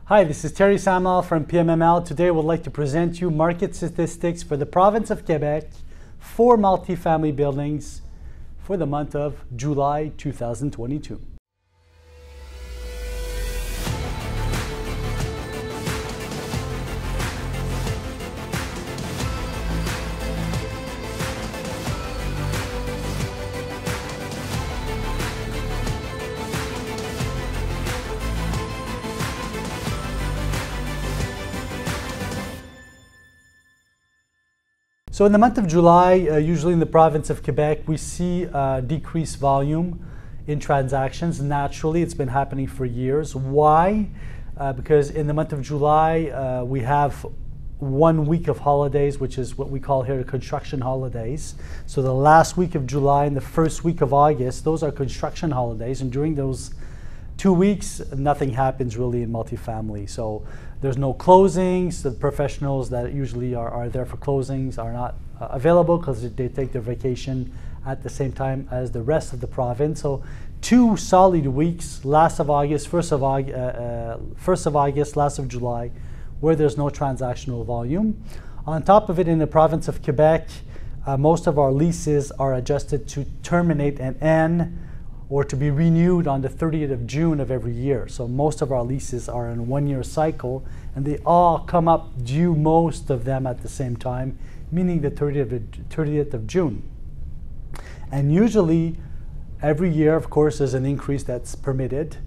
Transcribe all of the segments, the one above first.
Hi, this is Thierry Samlal from PMML. Today I would like to present you market statistics for the province of Quebec for multifamily buildings for the month of July 2022. So in the month of July, usually in the province of Quebec, we see decreased volume in transactions. Naturally, it's been happening for years. Why? Because in the month of July, we have 1 week of holidays, which is what we call here construction holidays. So the last week of July and the first week of August, those are construction holidays. And during those 2 weeks, nothing happens really in multifamily. So there's no closings. The professionals that usually are there for closings are not available because they take their vacation at the same time as the rest of the province. So 2 solid weeks, last of August, first of August, last of July, where there's no transactional volume. On top of it, in the province of Quebec, most of our leases are adjusted to terminate and end or to be renewed on the 30th of June of every year. So most of our leases are in a 1-year cycle, and they all come up due, most of them at the same time, meaning the 30th of June. And usually, every year, of course, there's an increase that's permitted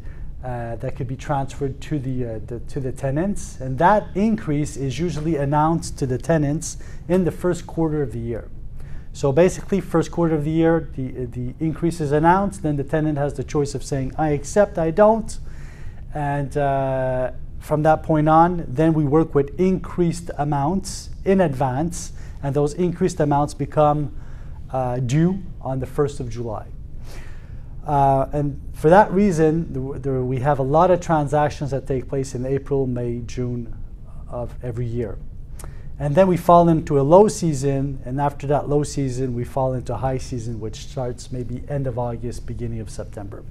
that could be transferred to the tenants, and that increase is usually announced to the tenants in the first quarter of the year. So basically, first quarter of the year, the increase is announced, then the tenant has the choice of saying, I accept, I don't. And from that point on, then we work with increased amounts in advance, and those increased amounts become due on the 1st of July. And for that reason, we have a lot of transactions that take place in April, May, June of every year. And then we fall into a low season, and after that low season, we fall into high season, which starts maybe end of August, beginning of September.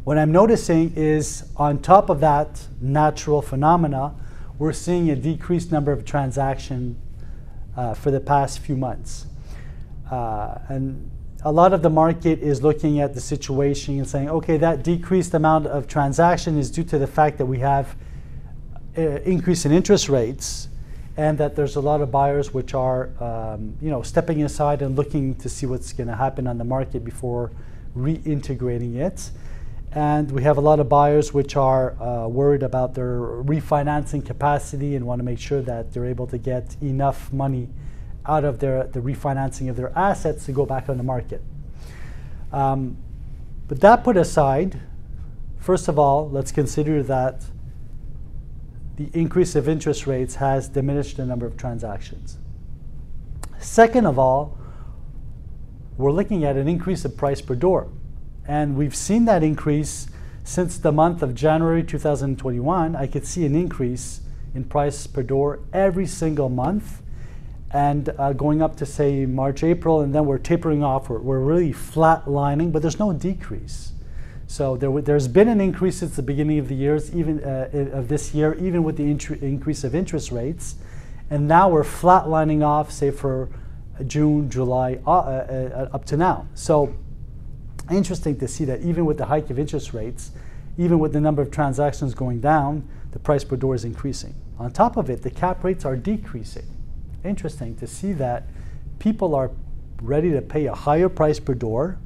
What I'm noticing is, on top of that natural phenomena, we're seeing a decreased number of transactions for the past few months. And a lot of the market is looking at the situation and saying, okay, that decreased amount of transaction is due to the fact that we have increase in interest rates, and that there's a lot of buyers which are stepping aside and looking to see what's going to happen on the market before reintegrating it. And we have a lot of buyers which are worried about their refinancing capacity and want to make sure that they're able to get enough money out of the refinancing of their assets to go back on the market. But that put aside, first of all, let's consider that the increase of interest rates has diminished the number of transactions. Second of all, we're looking at an increase of price per door. And we've seen that increase since the month of January 2021. I could see an increase in price per door every single month, and going up to, say, March, April, and then we're tapering off. We're really flatlining, but there's no decrease. So there's been an increase since the beginning of the years, even of this year, even with the increase of interest rates. And now we're flatlining off, say, for June, July, up to now. So interesting to see that even with the hike of interest rates, even with the number of transactions going down, the price per door is increasing. On top of it, the cap rates are decreasing. Interesting to see that people are ready to pay a higher price per door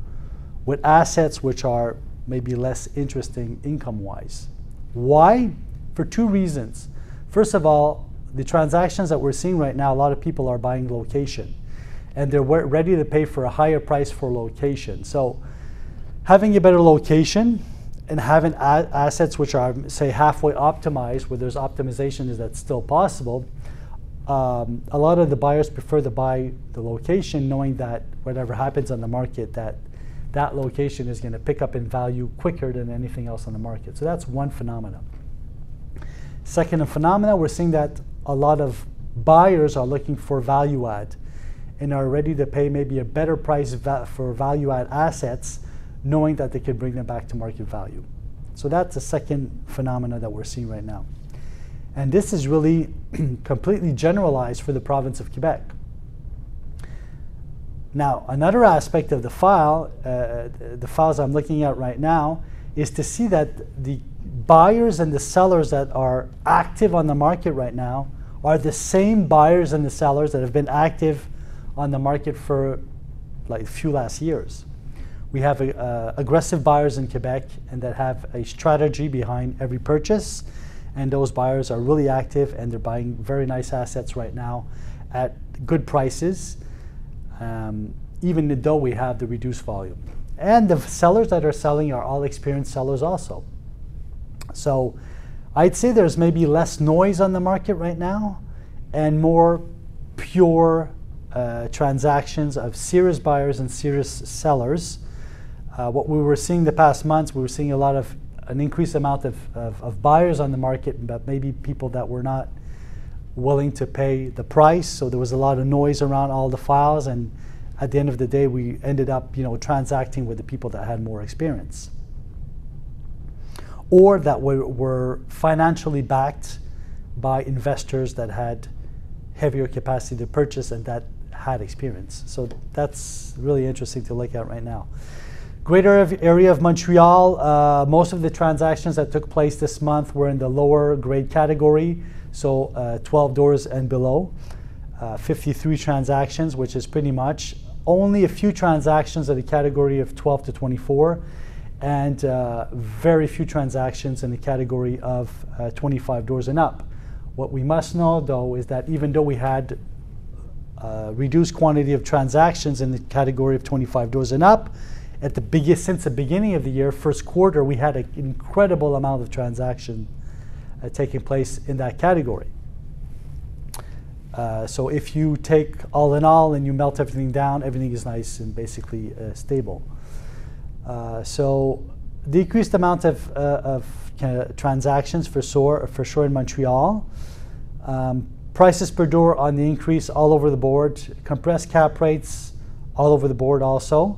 with assets which are maybe less interesting income-wise. Why? For 2 reasons. First of all, the transactions that we're seeing right now, a lot of people are buying location, and they're ready to pay for a higher price for location. So having a better location and having assets which are, say, halfway optimized, where there's optimization that's still possible, a lot of the buyers prefer to buy the location knowing that whatever happens on the market, that location is going to pick up in value quicker than anything else on the market. So that's one phenomenon. Second phenomena, we're seeing that a lot of buyers are looking for value add and are ready to pay maybe a better price for value add assets, knowing that they can bring them back to market value. So that's the second phenomena that we're seeing right now. And this is really completely generalized for the province of Quebec. Now, another aspect of the file, the files I'm looking at right now, is to see that the buyers and the sellers that are active on the market right now are the same buyers and the sellers that have been active on the market for like a few last years. We have aggressive buyers in Quebec and that have a strategy behind every purchase, and those buyers are really active and they're buying very nice assets right now at good prices, even though we have the reduced volume. And the sellers that are selling are all experienced sellers also. So I'd say there's maybe less noise on the market right now and more pure transactions of serious buyers and serious sellers. What we were seeing the past months, we were seeing an increased amount of buyers on the market, but maybe people that were not willing to pay the price. So there was a lot of noise around all the files, and at the end of the day, we ended up, transacting with the people that had more experience, or that were financially backed by investors that had heavier capacity to purchase and that had experience. So that's really interesting to look at right now. Greater area of Montreal, most of the transactions that took place this month were in the lower grade category, so 12 doors and below. 53 transactions, which is pretty much. Only a few transactions in the category of 12 to 24, and very few transactions in the category of 25 doors and up. What we must know, though, is that even though we had reduced quantity of transactions in the category of 25 doors and up, since the beginning of the year, first quarter, we had an incredible amount of transaction taking place in that category. So if you take all in all and you melt everything down, everything is nice and basically stable. So decreased amount of transactions for sure in Montreal. Prices per door on the increase all over the board. Compressed cap rates all over the board also.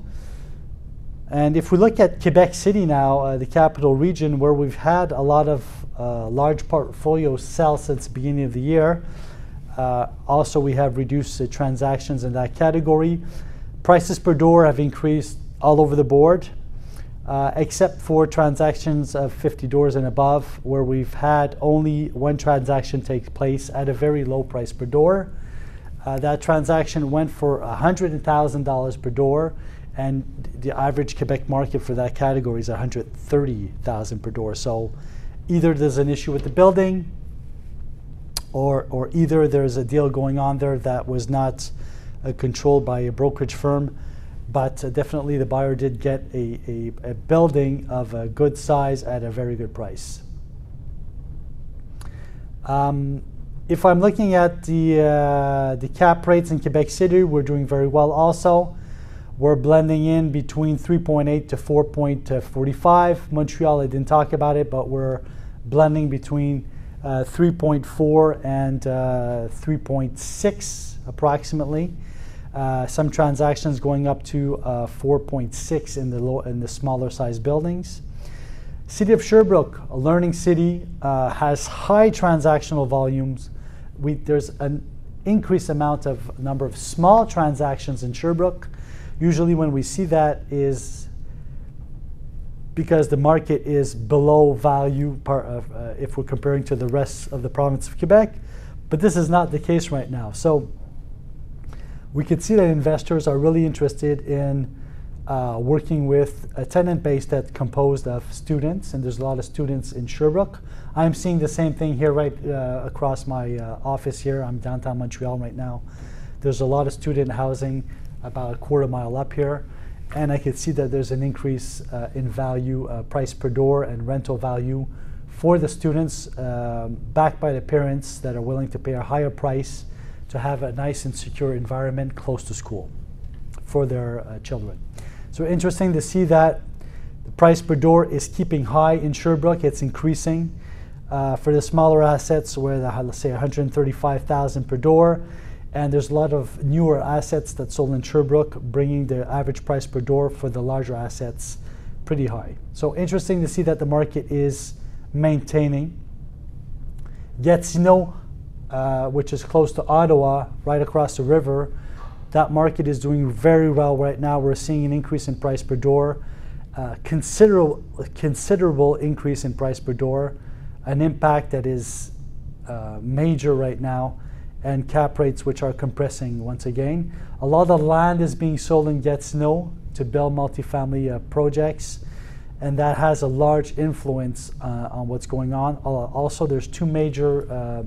And if we look at Quebec City now, the capital region, where we've had a lot of large portfolios sell since the beginning of the year, also we have reduced transactions in that category. Prices per door have increased all over the board, except for transactions of 50 doors and above, where we've had only one transaction take place at a very low price per door. That transaction went for $100,000 per door, and the average Quebec market for that category is $130,000 per door. So either there's an issue with the building, or either there's a deal going on there that was not controlled by a brokerage firm, but definitely the buyer did get a building of a good size at a very good price. If I'm looking at the cap rates in Quebec City, we're doing very well also. We're blending in between 3.8 to 4.45. Montreal, I didn't talk about it, but we're blending between 3.4 and 3.6 approximately. Some transactions going up to 4.6 in the smaller size buildings. City of Sherbrooke, a learning city, has high transactional volumes. There's an increased number of small transactions in Sherbrooke. Usually when we see that is because the market is below value if we're comparing to the rest of the province of Quebec, but this is not the case right now. So we can see that investors are really interested in working with a tenant base that's composed of students, and there's a lot of students in Sherbrooke. I'm seeing the same thing here right across my office here. I'm downtown Montreal right now. There's a lot of student housing about a quarter mile up here, and I can see that there's an increase in value, price per door and rental value for the students, backed by the parents that are willing to pay a higher price to have a nice and secure environment close to school for their children. So interesting to see that the price per door is keeping high in Sherbrooke. It's increasing for the smaller assets, where let's say $135,000 per door. And there's a lot of newer assets that sold in Sherbrooke, bringing the average price per door for the larger assets pretty high. So interesting to see that the market is maintaining. Gatineau, which is close to Ottawa, right across the river, that market is doing very well right now. We're seeing an increase in price per door, considerable increase in price per door, an impact that is major right now, and cap rates which are compressing once again. A lot of land is being sold in Gatineau to build multifamily projects, and that has a large influence on what's going on. Also, there's two major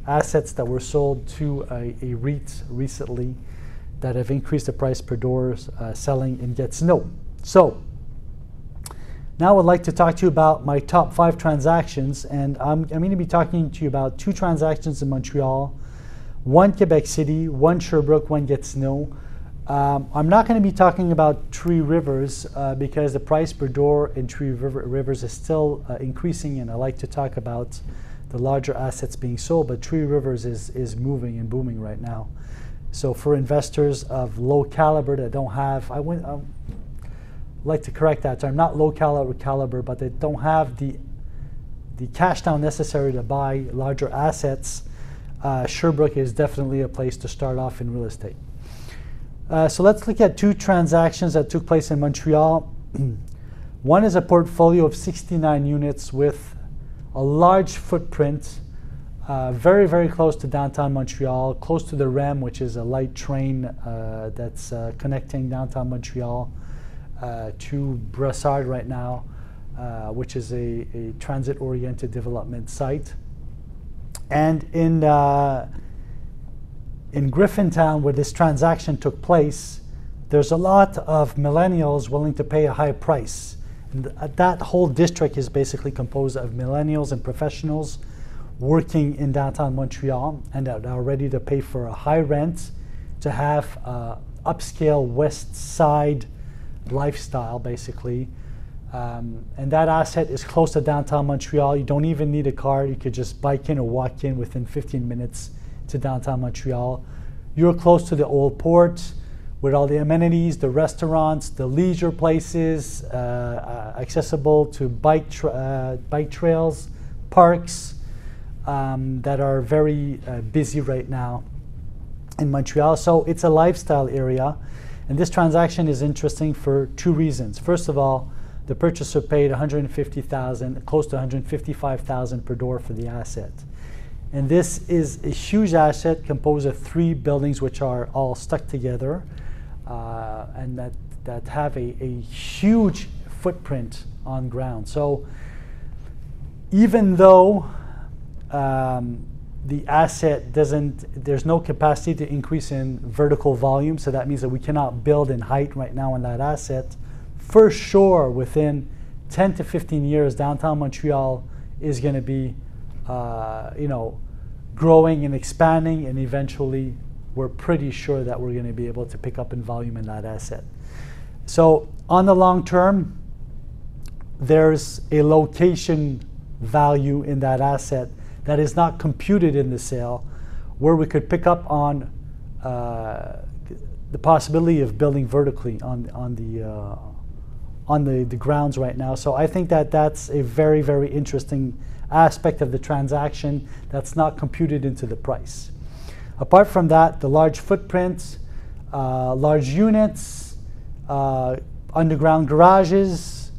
assets that were sold to a REIT recently that have increased the price per doors selling in Gatineau. So now I would like to talk to you about my top 5 transactions, and I'm going to be talking to you about 2 transactions in Montreal, 1 Quebec City, 1 Sherbrooke, 1 Gatineau. I'm not going to be talking about Three Rivers because the price per door in Three Rivers is still increasing, and I like to talk about the larger assets being sold, but Three Rivers is moving and booming right now. So for investors of low caliber that don't have, I like to correct that term, not low caliber, but they don't have the cash down necessary to buy larger assets, Sherbrooke is definitely a place to start off in real estate. So let's look at 2 transactions that took place in Montreal. One is a portfolio of 69 units with a large footprint, very, very close to downtown Montreal, close to the REM, which is a light train that's connecting downtown Montreal to Brossard right now, which is a transit-oriented development site. And in Griffintown, where this transaction took place, there's a lot of millennials willing to pay a high price. And that whole district is basically composed of millennials and professionals working in downtown Montreal and that are ready to pay for a high rent to have upscale West Side lifestyle, basically. And that asset is close to downtown Montreal. You don't even need a car. You could just bike in or walk in within 15 minutes to downtown Montreal. You're close to the old port with all the amenities, the restaurants, the leisure places, accessible to bike trails, parks that are very busy right now in Montreal. So it's a lifestyle area. And this transaction is interesting for 2 reasons. First of all, the purchaser paid $150,000, close to $155,000 per door for the asset. And this is a huge asset composed of 3 buildings which are all stuck together and that have a huge footprint on ground. So even though the asset there's no capacity to increase in vertical volume, so that means that we cannot build in height right now on that asset, for sure within 10 to 15 years, downtown Montreal is going to be growing and expanding, and eventually we're pretty sure that we're going to be able to pick up in volume in that asset. So on the long term, there's a location value in that asset that is not computed in the sale, where we could pick up on the possibility of building vertically on the grounds right now. So I think that that's a very, very interesting aspect of the transaction that's not computed into the price. Apart from that, the large footprints, large units, underground garages,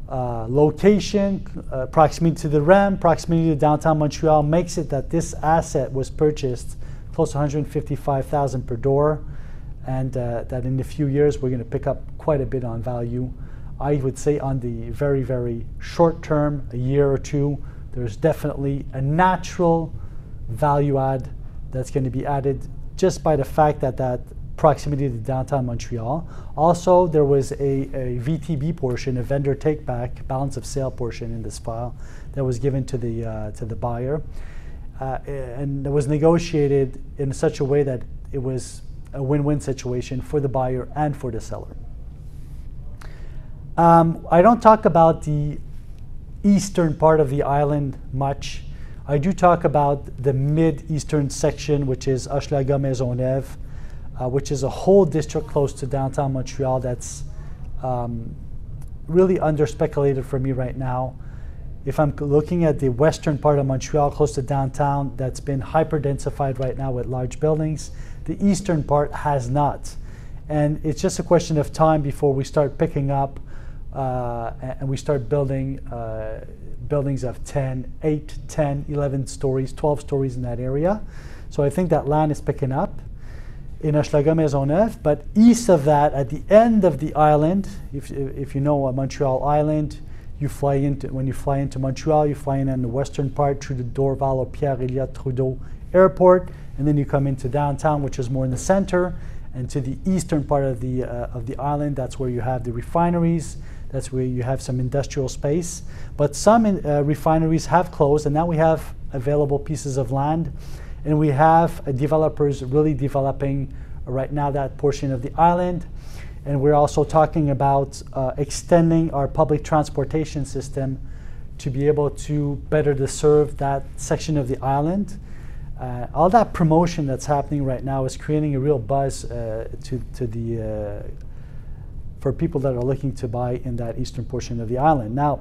location, proximity to the REM, proximity to downtown Montreal makes it that this asset was purchased close to $155,000 per door, and that in a few years we're going to pick up quite a bit on value. I would say on the very, very short term, a year or 2, there's definitely a natural value add that's going to be added just by the fact that that proximity to downtown Montreal. Also, there was a VTB portion, a vendor take-back, balance of sale portion in this file that was given to the buyer. And it was negotiated in such a way that it was a win-win situation for the buyer and for the seller. I don't talk about the eastern part of the island much. I do talk about the mid-eastern section, which is Hochelaga Maisonneuve, which is a whole district close to downtown Montreal that's really under-speculated for me right now. If I'm looking at the western part of Montreal, close to downtown, that's been hyper-densified right now with large buildings. The eastern part has not. And it's just a question of time before we start picking up and we start building buildings of 8, 10, 11 stories, 12 stories in that area. So I think that land is picking up in Hochelaga Maisonneuve. But east of that, at the end of the island, if you know Montreal Island, when you fly into Montreal, you fly in on the western part through the Dorval or Pierre-Éliott Trudeau Airport, and then you come into downtown, which is more in the center, and to the eastern part of the island, that's where you have the refineries, that's where you have some industrial space. But some refineries have closed, and now we have available pieces of land, and we have developers really developing right now that portion of the island. And we're also talking about extending our public transportation system to be able to better serve that section of the island. All that promotion that's happening right now is creating a real buzz for people that are looking to buy in that eastern portion of the island. Now,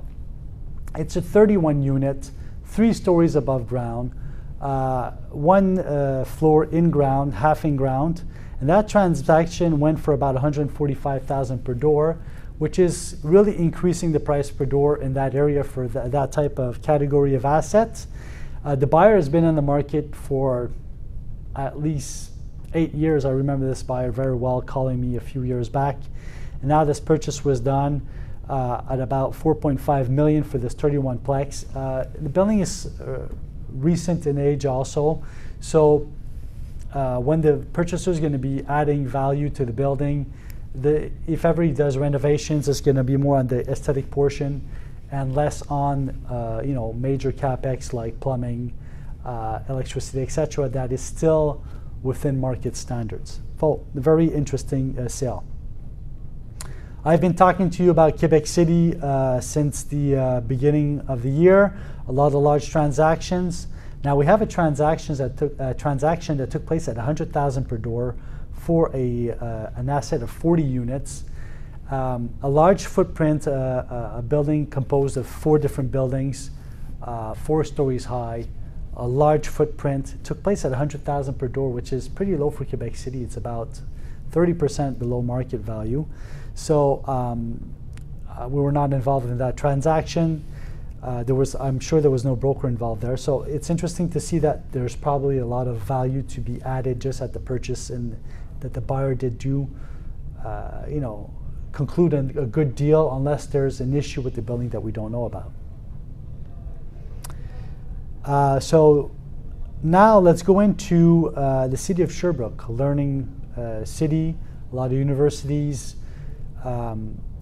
it's a 31 unit, 3 stories above ground, 1 floor in ground, half in ground. And that transaction went for about $145,000 per door, which is really increasing the price per door in that area for that type of category of assets. The buyer has been on the market for at least 8 years. I remember this buyer very well calling me a few years back. And now this purchase was done at about $4.5 million for this 31 plex. The building is recent in age also. So when the purchaser is going to be adding value to the building, if ever he does renovations, it's going to be more on the aesthetic portion and less on major capex like plumbing, electricity, etc. That is still within market standards. So, very interesting sale. I've been talking to you about Quebec City since the beginning of the year. A lot of large transactions. Now we have a transaction that took place at $100,000 per door for an asset of 40 units. A large footprint, a building composed of 4 different buildings, 4 stories high, a large footprint. Took place at $100,000 per door, which is pretty low for Quebec City. It's about 30% below market value. So we were not involved in that transaction. I'm sure there was no broker involved there. So it's interesting to see that there's probably a lot of value to be added just at the purchase, and that the buyer did conclude a good deal unless there's an issue with the building that we don't know about. So now let's go into the city of Sherbrooke, a learning city, a lot of universities.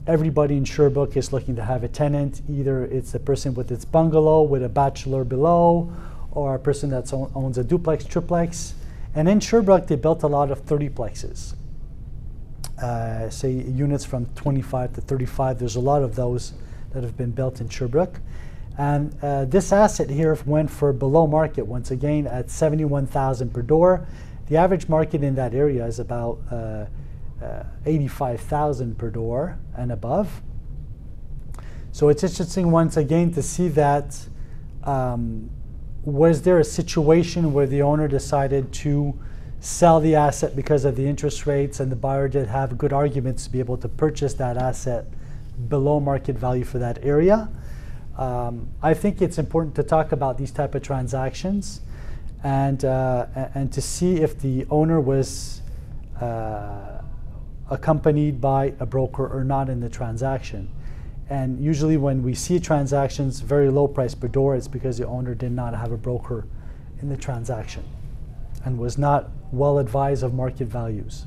Everybody in Sherbrooke is looking to have a tenant. Either it's a person with its bungalow with a bachelor below, or a person that owns a duplex, triplex. And in Sherbrooke, they built a lot of 30plexes. Say units from 25 to 35. There's a lot of those that have been built in Sherbrooke. And this asset here went for below market, once again, at $71,000 per door. The average market in that area is about $85,000 per door and above. So it's interesting once again to see that was there a situation where the owner decided to sell the asset because of the interest rates, and the buyer did have good arguments to be able to purchase that asset below market value for that area. I think it's important to talk about these type of transactions and to see if the owner was accompanied by a broker or not in the transaction. And usually when we see transactions very low price per door, it's because the owner did not have a broker in the transaction and was not well advised of market values.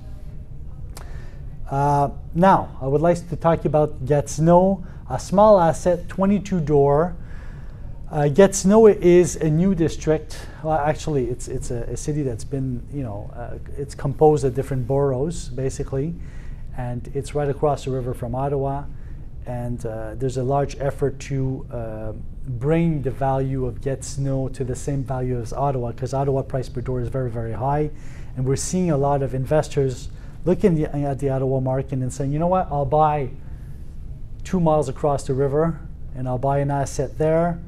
Now, I would like to talk about Gatineau, a small asset, 22 door. Gatineau is a new district. Well, actually, it's a city that's been, it's composed of different boroughs, basically, and it's right across the river from Ottawa. And there's a large effort to bring the value of Gatineau to the same value as Ottawa, because Ottawa price per door is very, very high. And we're seeing a lot of investors looking at the Ottawa market and saying, you know what, I'll buy 2 miles across the river, and I'll buy an asset there.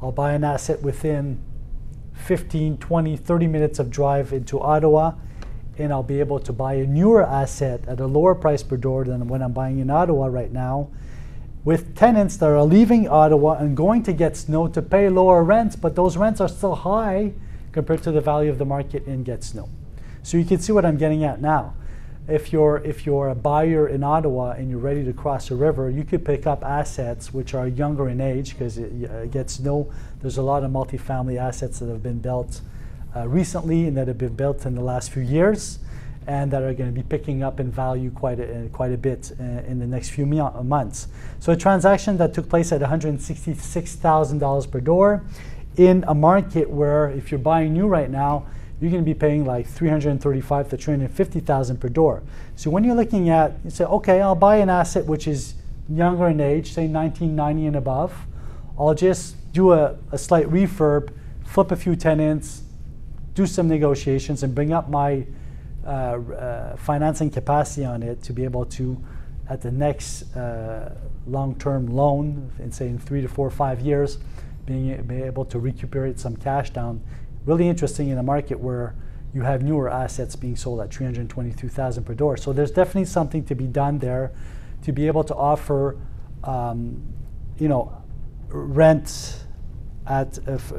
I'll buy an asset within 15, 20, 30 minutes of drive into Ottawa, and I'll be able to buy a newer asset at a lower price per door than what I'm buying in Ottawa right now, with tenants that are leaving Ottawa and going to Gatineau to pay lower rents, but those rents are still high compared to the value of the market in Gatineau. So you can see what I'm getting at now. If you're a buyer in Ottawa and you're ready to cross a river, you could pick up assets which are younger in age, because Gatineau, there's a lot of multifamily assets that have been built recently and that have been built in the last few years, and that are going to be picking up in value quite a bit in the next few months. So a transaction that took place at $166,000 per door in a market where, if you're buying new right now, you're going to be paying like $335,000 to $350,000 per door. So when you're looking at, you say, okay, I'll buy an asset which is younger in age, say 1990 and above. I'll just do a slight refurb, flip a few tenants, do some negotiations, and bring up my financing capacity on it to be able to, at the next long-term loan, in 3 to 4 or 5 years, being able to recuperate some cash down. Really interesting in a market where you have newer assets being sold at $322,000 per door. So there's definitely something to be done there to be able to offer, rent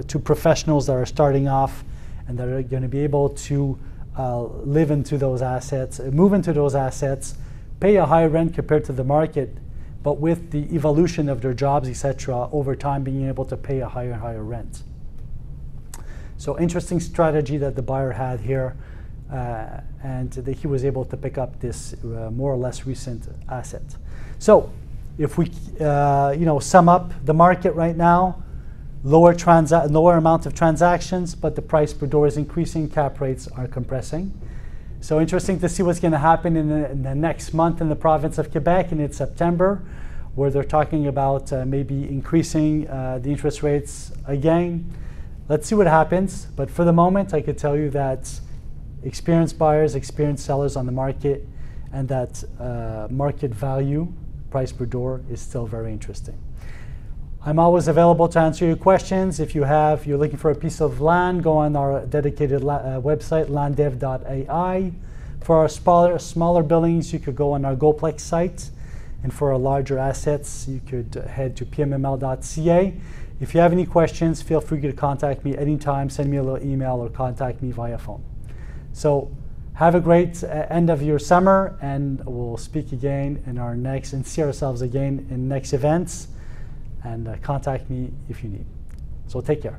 to professionals that are starting off and that are going to be able to live into those assets, move into those assets, pay a high rent compared to the market, but with the evolution of their jobs, etc., over time being able to pay a higher and higher rent. So interesting strategy that the buyer had here, and that he was able to pick up this more or less recent asset. So if we sum up the market right now, lower amount of transactions, but the price per door is increasing, cap rates are compressing. So interesting to see what's going to happen in the next month in the province of Quebec, and it's September, where they're talking about maybe increasing the interest rates again. Let's see what happens, but for the moment I could tell you that experienced buyers, experienced sellers on the market, and that market value, price per door, is still very interesting. I'm always available to answer your questions. If you're looking for a piece of land, go on our dedicated website, landdev.ai. For our smaller buildings, you could go on our GoPlex site, and for our larger assets, you could head to pmml.ca. If you have any questions, feel free to contact me anytime, send me a little email, or contact me via phone. So have a great end of your summer, and we'll speak again in our next, and see ourselves again in next events, and contact me if you need. So take care.